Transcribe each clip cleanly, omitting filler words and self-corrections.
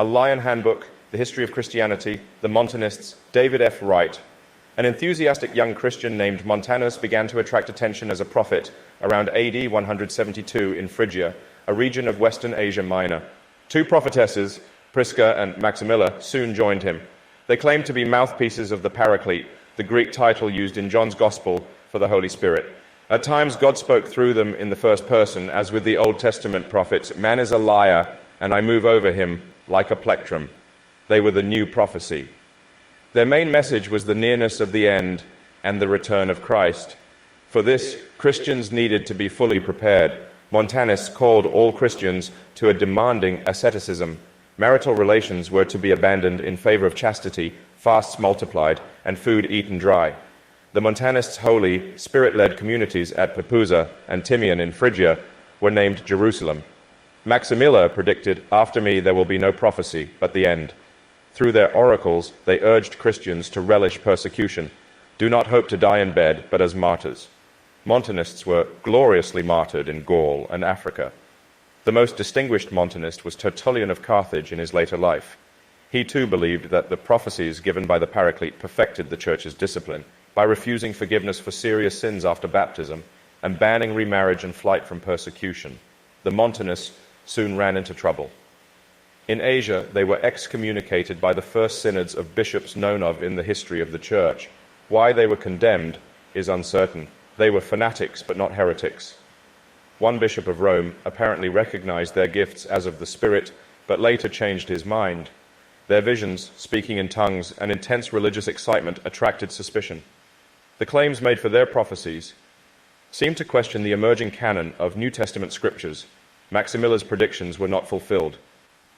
A Lion Handbook, The History of Christianity, The Montanists, David F. Wright. An enthusiastic young Christian named Montanus began to attract attention as a prophet around AD 172 in Phrygia, a region of Western Asia Minor. Two prophetesses, Prisca and Maximilla, soon joined him. They claimed to be mouthpieces of the Paraclete, the Greek title used in John's Gospel for the Holy Spirit. At times, God spoke through them in the first person, as with the Old Testament prophets, "Man is a liar, and I move over him like a plectrum." They were the new prophecy. Their main message was the nearness of the end and the return of Christ. For this, Christians needed to be fully prepared. Montanists called all Christians to a demanding asceticism. Marital relations were to be abandoned in favor of chastity, fasts multiplied, and food eaten dry. The Montanists' holy, spirit-led communities at Pepuza and Timian in Phrygia were named Jerusalem. Maximilla predicted, "After me there will be no prophecy, but the end." Through their oracles, they urged Christians to relish persecution. Do not hope to die in bed, but as martyrs. Montanists were gloriously martyred in Gaul and Africa. The most distinguished Montanist was Tertullian of Carthage in his later life. He too believed that the prophecies given by the Paraclete perfected the Church's discipline by refusing forgiveness for serious sins after baptism and banning remarriage and flight from persecution. The Montanists soon ran into trouble. In Asia, they were excommunicated by the first synods of bishops known of in the history of the Church. Why they were condemned is uncertain. They were fanatics, but not heretics. One bishop of Rome apparently recognized their gifts as of the Spirit, but later changed his mind. Their visions, speaking in tongues, and intense religious excitement attracted suspicion. The claims made for their prophecies seemed to question the emerging canon of New Testament scriptures. Maximilla's predictions were not fulfilled.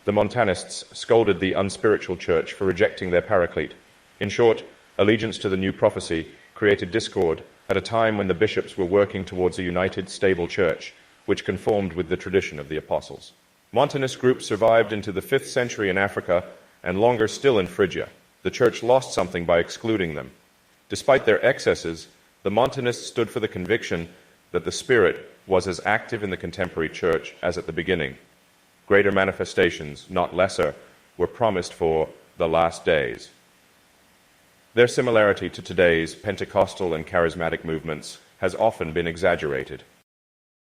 The Montanists scolded the unspiritual church for rejecting their Paraclete. In short, allegiance to the new prophecy created discord at a time when the bishops were working towards a united, stable church, which conformed with the tradition of the apostles. Montanist groups survived into the 5th century in Africa and longer still in Phrygia. The church lost something by excluding them. Despite their excesses, the Montanists stood for the conviction that the Spirit was as active in the contemporary church as at the beginning. Greater manifestations, not lesser, were promised for the last days. Their similarity to today's Pentecostal and charismatic movements has often been exaggerated.